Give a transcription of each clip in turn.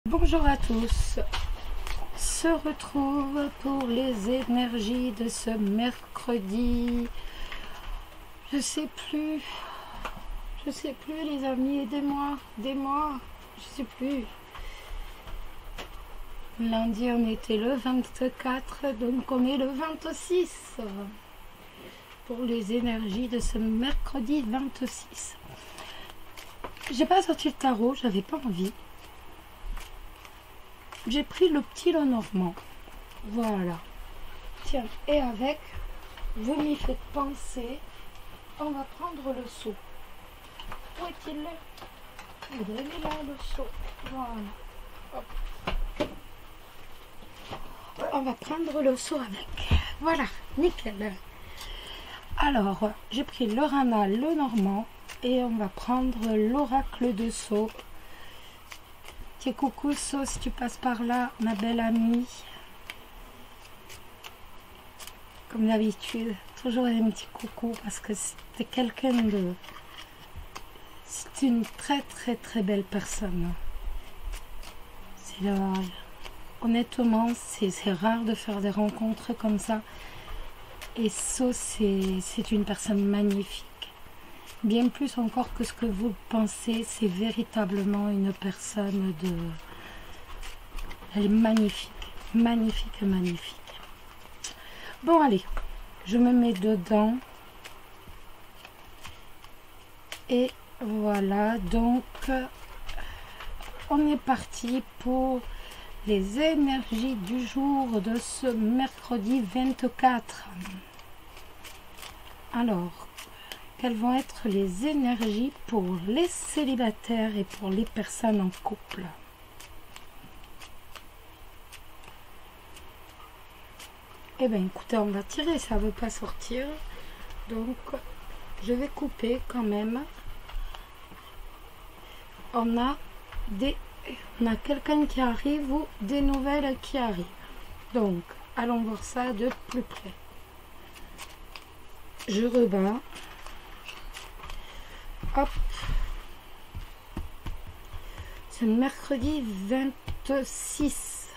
Bonjour à tous, se retrouve pour les énergies de ce mercredi. Je sais plus les amis, aidez-moi, je sais plus. Lundi on était le 24, donc on est le 26 pour les énergies de ce mercredi 26. J'ai pas sorti le tarot, j'avais pas envie. J'ai pris le petit Lenormand. Voilà. Tiens, et avec, vous m'y faites penser, on va prendre le seau. Où est-il là? Il est là, le seau. Voilà. Hop. On va prendre le seau avec. Voilà, nickel. Alors, j'ai pris le Rana, le Normand, et on va prendre l'oracle de Sceaux. Tiens, coucou Sceaux, si tu passes par là, ma belle amie. Comme d'habitude, toujours un petit coucou parce que c'est quelqu'un de... C'est une très belle personne. C'est là... Honnêtement, c'est rare de faire des rencontres comme ça. Et Sceaux, c'est une personne magnifique. Bien plus encore que ce que vous pensez, c'est véritablement une personne de... Elle est magnifique, magnifique. Bon, allez, je me mets dedans. Et voilà, donc, on est parti pour les énergies du jour de ce mercredi 24. Alors, quelles vont être les énergies pour les célibataires et pour les personnes en couple? Eh bien, écoutez, on va tirer, ça ne veut pas sortir. Donc, je vais couper quand même. On a quelqu'un qui arrive ou des nouvelles qui arrivent. Donc, allons voir ça de plus près. Je rebats. Hop. C'est mercredi 26.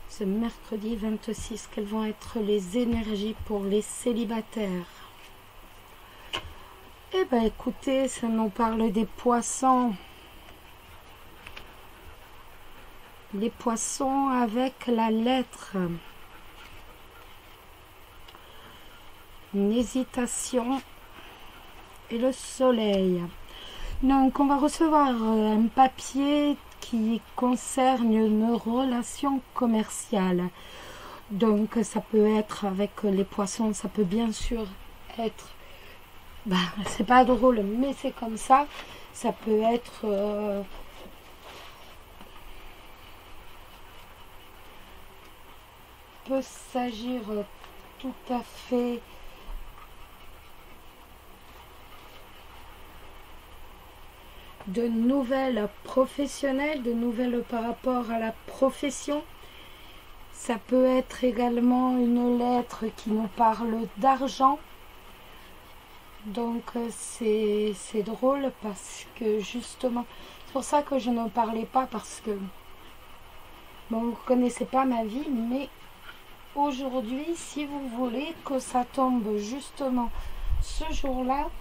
Ce mercredi 26, quelles vont être les énergies pour les célibataires? Eh bien, écoutez, ça nous parle des poissons. Les poissons avec la lettre. Une hésitation. Et le soleil. Donc on va recevoir un papier qui concerne une relation commerciale. Donc ça peut être avec les poissons, ça peut bien sûr être, c'est pas drôle mais c'est comme ça. Ça peut être peut s'agir tout à fait de nouvelles professionnelles, de nouvelles par rapport à la profession. Ça peut être également une lettre qui nous parle d'argent. Donc c'est drôle parce que justement, c'est pour ça que je n'en parlais pas parce que, bon, vous ne connaissez pas ma vie, mais aujourd'hui, si vous voulez que ça tombe justement ce jour-là,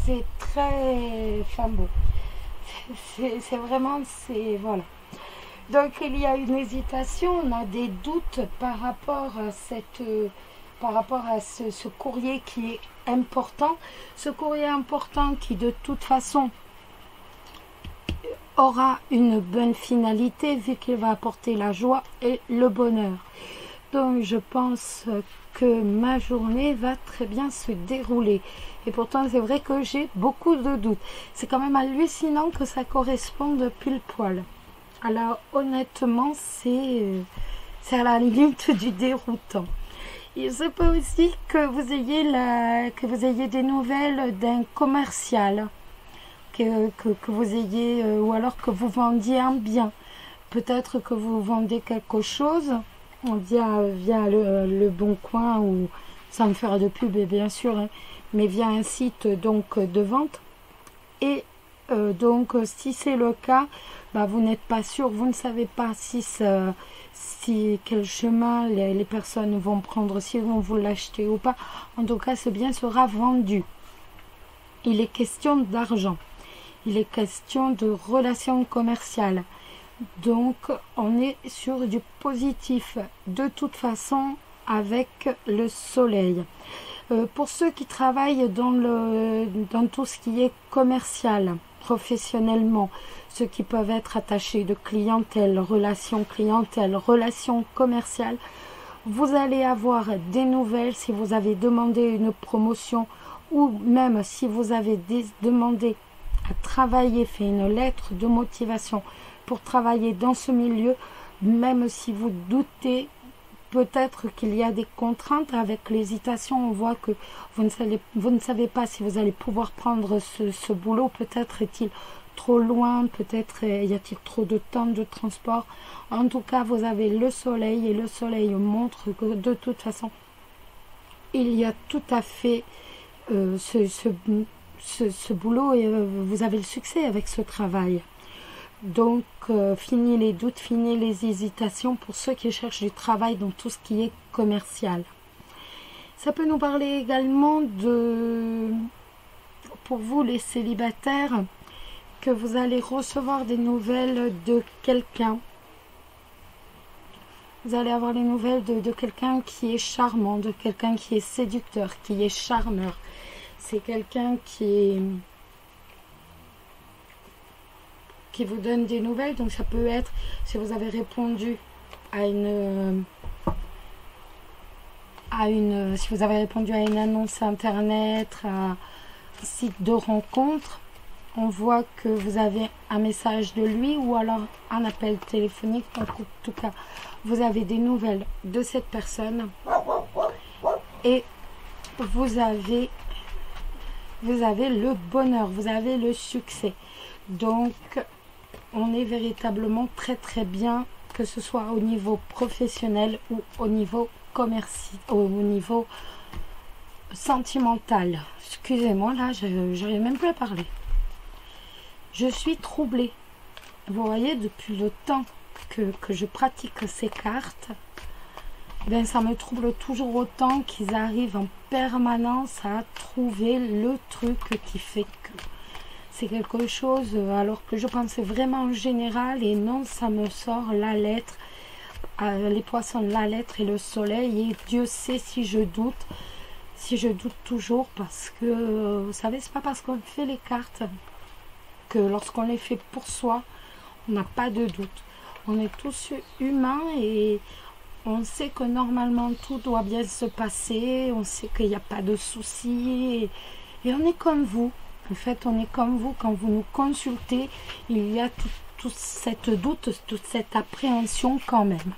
c'est très beau. C'est vraiment, voilà. Donc il y a une hésitation, on a des doutes par rapport à ce courrier qui est important. Ce courrier important qui de toute façon aura une bonne finalité vu qu'il va apporter la joie et le bonheur. Donc je pense que ma journée va très bien se dérouler. Et pourtant c'est vrai que j'ai beaucoup de doutes. C'est quand même hallucinant que ça corresponde pile poil. Alors honnêtement c'est à la limite du déroutant. Il se peut aussi que vous ayez des nouvelles d'un commercial. Que vous ayez, ou alors que vous vendiez un bien. Peut-être que vous vendez quelque chose via le Bon Coin ou sans me faire de pub bien sûr, hein, mais via un site donc de vente. Et Donc si c'est le cas, bah, vous n'êtes pas sûr, vous ne savez pas si quel chemin les personnes vont prendre, si vont vous l'acheter ou pas. En tout cas, ce bien sera vendu. Il est question d'argent. Il est question de relations commerciales. Donc, on est sur du positif. De toute façon, avec le soleil. Pour ceux qui travaillent dans tout ce qui est commercial, professionnellement, ceux qui peuvent être attachés de clientèle, relations commerciales, vous allez avoir des nouvelles si vous avez demandé une promotion ou même si vous avez demandé à travailler, fait une lettre de motivation pour travailler dans ce milieu, même si vous doutez peut-être qu'il y a des contraintes avec l'hésitation, on voit que vous ne savez pas si vous allez pouvoir prendre ce boulot, peut-être est-il trop loin, peut-être y a-t-il trop de temps de transport. En tout cas, vous avez le soleil et le soleil montre que de toute façon, il y a tout à fait ce boulot et vous avez le succès avec ce travail. Donc, fini les doutes, fini les hésitations pour ceux qui cherchent du travail dans tout ce qui est commercial. Ça peut nous parler également pour vous les célibataires, que vous allez recevoir des nouvelles de quelqu'un. Vous allez avoir les nouvelles de quelqu'un qui est charmant, de quelqu'un qui est séducteur, qui est charmeur. C'est quelqu'un qui vous donne des nouvelles. Donc ça peut être si vous avez répondu si vous avez répondu à une annonce internet, à un site de rencontre, on voit que vous avez un message de lui ou alors un appel téléphonique. En tout cas, vous avez des nouvelles de cette personne et vous avez le bonheur, vous avez le succès. Donc, on est véritablement très très bien, que ce soit au niveau professionnel ou au niveau commercial, au niveau sentimental. Excusez-moi, là, je n'arrive même plus à parler. Je suis troublée. Vous voyez, depuis le temps que je pratique ces cartes, ben, ça me trouble toujours autant qu'ils arrivent en permanence à trouver le truc qui fait que c'est quelque chose, alors que je pensais vraiment en général, et non, ça me sort la lettre, les poissons, la lettre et le soleil, et Dieu sait si je doute toujours, parce que, vous savez, c'est pas parce qu'on fait les cartes que lorsqu'on les fait pour soi, on n'a pas de doute. On est tous humains et on sait que normalement tout doit bien se passer, on sait qu'il n'y a pas de soucis, et on est comme vous. En fait, on est comme vous, quand vous nous consultez, il y a tout cette doute, toute cette appréhension quand même.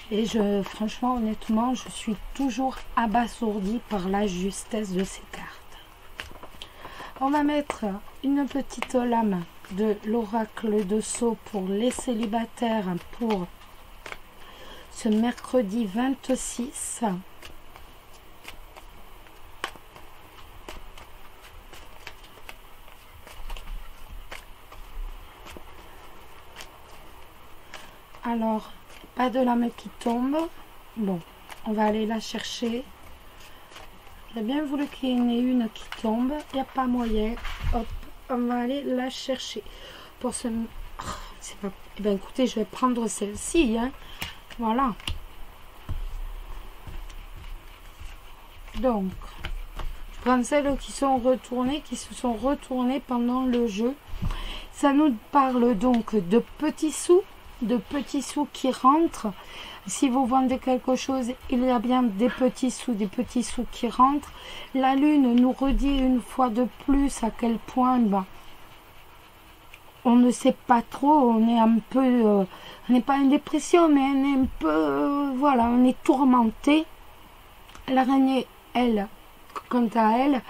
Et franchement, honnêtement, je suis toujours abasourdie par la justesse de ces cartes. On va mettre une petite lame de l'oracle de Sceaux pour les célibataires pour ce mercredi 26. Alors, pas de lame qui tombe. Bon, on va aller la chercher. J'ai bien voulu qu'il y en ait une qui tombe. Il n'y a pas moyen. Hop, on va aller la chercher. Pour ce... Oh, c'est pas... Eh bien, écoutez, je vais prendre celle-ci. Hein. Voilà. Donc, je prends celles qui sont retournées, qui se sont retournées pendant le jeu. Ça nous parle donc de petits sous qui rentrent. Si vous vendez quelque chose, il y a bien des petits sous qui rentrent. La lune nous redit une fois de plus à quel point on ne sait pas trop, on est un peu, on n'est pas en dépression, mais on est un peu, voilà, on est tourmenté. L'araignée, elle, quant à elle,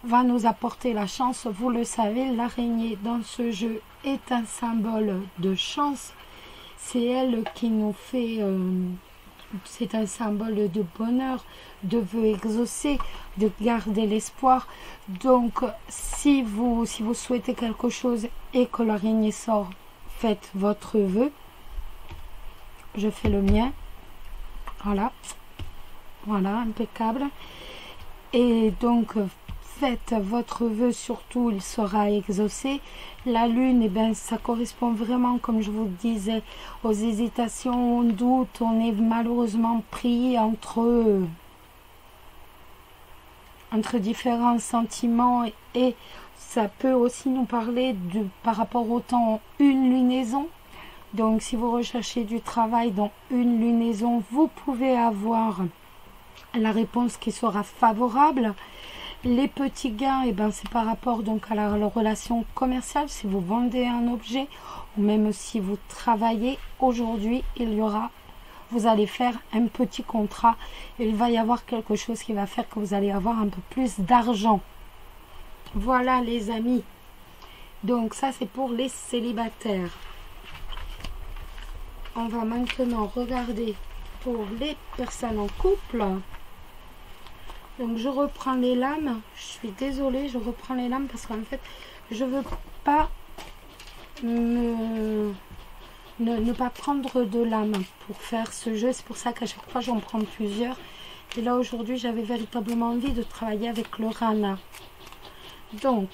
va nous apporter la chance. Vous le savez, l'araignée dans ce jeu est un symbole de chance. C'est elle qui nous fait C'est un symbole de bonheur, de vœux exaucés, de garder l'espoir. Donc, si vous souhaitez quelque chose et que l'araignée sort, faites votre vœu. Je fais le mien. Voilà. Voilà, impeccable. Et donc, faites votre vœu, surtout, il sera exaucé. La lune, eh ben, ça correspond vraiment, comme je vous disais, aux hésitations, aux doutes. On est malheureusement pris entre différents sentiments et ça peut aussi nous parler par rapport au temps une lunaison. Donc, si vous recherchez du travail dans une lunaison, vous pouvez avoir la réponse qui sera favorable. Les petits gains, eh ben, c'est par rapport donc à la relation commerciale. Si vous vendez un objet ou même si vous travaillez aujourd'hui, vous allez faire un petit contrat. Il va y avoir quelque chose qui va faire que vous allez avoir un peu plus d'argent. Voilà les amis. Donc ça c'est pour les célibataires. On va maintenant regarder pour les personnes en couple. Donc je reprends les lames. Je suis désolée, je reprends les lames parce qu'en fait, je veux pas ne pas prendre de lames pour faire ce jeu. C'est pour ça qu'à chaque fois, j'en prends plusieurs. Et là, aujourd'hui, j'avais véritablement envie de travailler avec le Rana. Donc,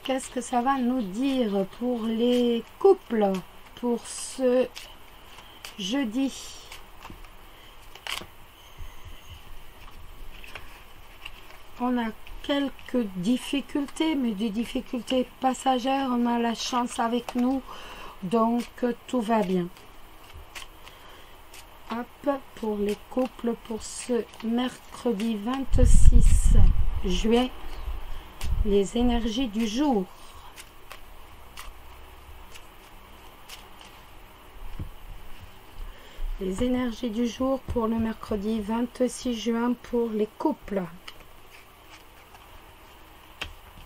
qu'est-ce que ça va nous dire pour les couples pour ce jeudi? On a quelques difficultés, mais des difficultés passagères. On a la chance avec nous, donc tout va bien. Hop, pour les couples pour ce mercredi 26 juillet. Les énergies du jour. Les énergies du jour pour le mercredi 26 juin pour les couples.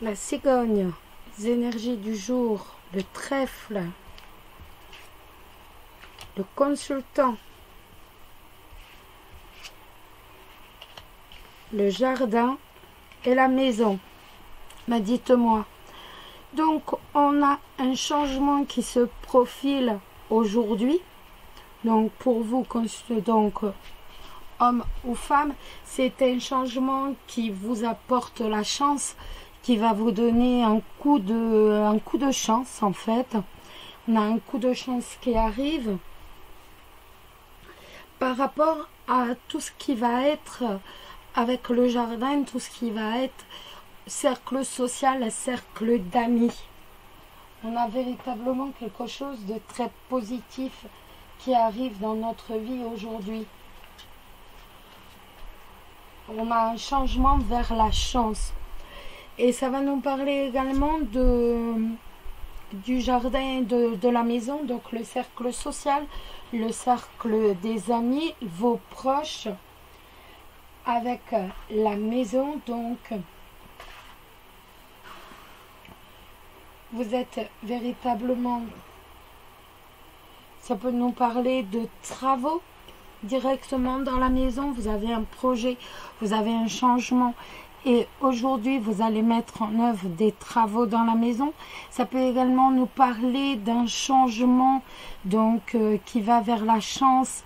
La cigogne. Les énergies du jour. Le trèfle. Le consultant. Le jardin et la maison. Mais dites-moi. Donc, on a un changement qui se profile aujourd'hui. Donc, pour vous, donc, homme ou femme, c'est un changement qui vous apporte la chance, qui va vous donner un coup de chance, en fait. On a un coup de chance qui arrive par rapport à tout ce qui va être avec le jardin, tout ce qui va être cercle social, cercle d'amis. On a véritablement quelque chose de très positif qui arrive dans notre vie aujourd'hui. On a un changement vers la chance. Et ça va nous parler également du jardin, de la maison, donc le cercle social, le cercle des amis, vos proches, avec la maison, donc vous êtes véritablement, ça peut nous parler de travaux directement dans la maison. Vous avez un projet, vous avez un changement et aujourd'hui vous allez mettre en œuvre des travaux dans la maison. Ça peut également nous parler d'un changement donc qui va vers la chance.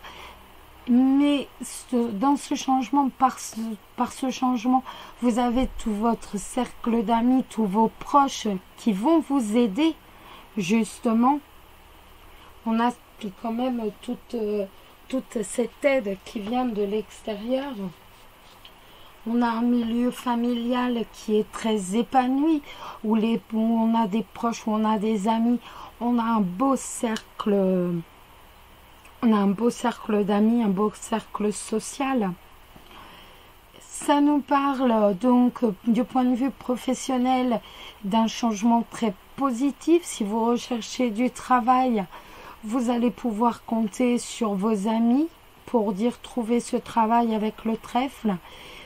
Mais dans ce changement, par ce changement, vous avez tout votre cercle d'amis, tous vos proches qui vont vous aider, justement. On a quand même toute cette aide qui vient de l'extérieur. On a un milieu familial qui est très épanoui, où on a des proches, où on a des amis. On a un beau cercle. On a un beau cercle d'amis, un beau cercle social. Ça nous parle donc du point de vue professionnel d'un changement très positif. Si vous recherchez du travail, vous allez pouvoir compter sur vos amis pour dire trouver ce travail avec le trèfle.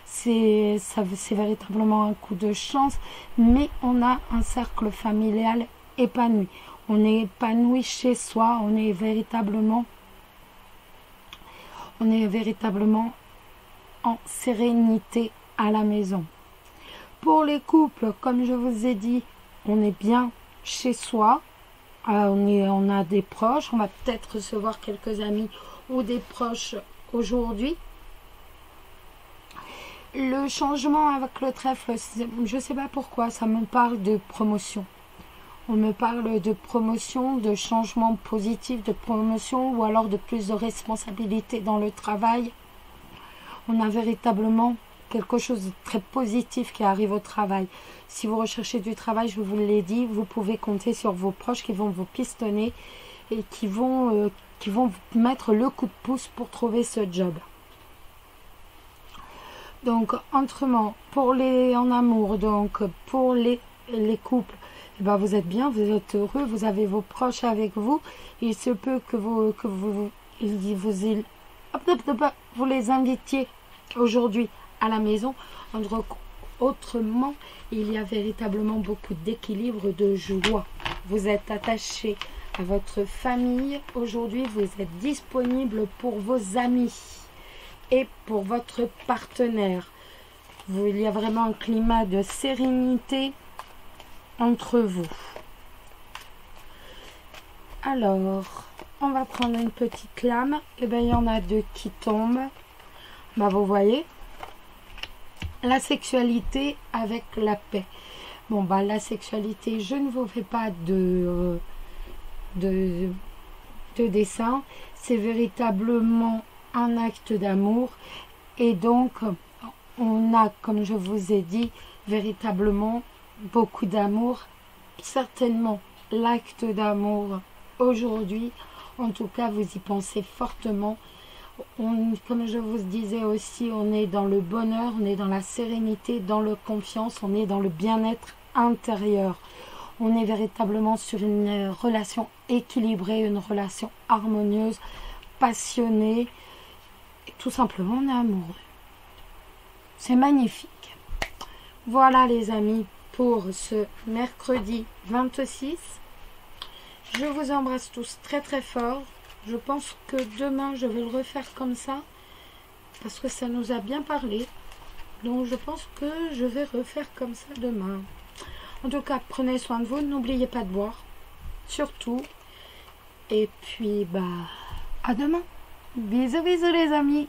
c'est véritablement un coup de chance, mais on a un cercle familial épanoui. On est épanoui chez soi, on est véritablement en sérénité à la maison. Pour les couples, comme je vous ai dit, on est bien chez soi. On a des proches, on va peut-être recevoir quelques amis ou des proches aujourd'hui. Le changement avec le trèfle, je ne sais pas pourquoi, ça me parle de promotion. On me parle de promotion, de changement positif, de promotion ou alors de plus de responsabilité dans le travail. On a véritablement quelque chose de très positif qui arrive au travail. Si vous recherchez du travail, je vous l'ai dit, vous pouvez compter sur vos proches qui vont vous pistonner et qui vont vous mettre le coup de pouce pour trouver ce job. Donc, autrement, en amour, donc pour les couples, eh ben, vous êtes bien, vous êtes heureux, vous avez vos proches avec vous. Il se peut que vous les invitiez aujourd'hui à la maison. Autrement, il y a véritablement beaucoup d'équilibre, de joie. Vous êtes attaché à votre famille. Aujourd'hui, vous êtes disponible pour vos amis et pour votre partenaire. Il y a vraiment un climat de sérénité entre vous. Alors, on va prendre une petite lame. Et bien, il y en a deux qui tombent. Ben, vous voyez, la sexualité avec la paix. Bon, ben, la sexualité, je ne vous fais pas de dessin. C'est véritablement un acte d'amour. Et donc, on a, comme je vous ai dit, véritablement beaucoup d'amour. Certainement, l'acte d'amour aujourd'hui, en tout cas, vous y pensez fortement. Comme je vous disais aussi, on est dans le bonheur, on est dans la sérénité, dans la confiance, on est dans le bien-être intérieur. On est véritablement sur une relation équilibrée, une relation harmonieuse, passionnée. Et tout simplement, on est amoureux. C'est magnifique. Voilà les amis pour ce mercredi 26. Je vous embrasse tous très très fort. Je pense que demain je vais le refaire comme ça parce que ça nous a bien parlé. Donc je pense que je vais refaire comme ça demain. En tout cas, prenez soin de vous. N'oubliez pas de boire. Surtout. Et puis, à demain. Bisous bisous les amis.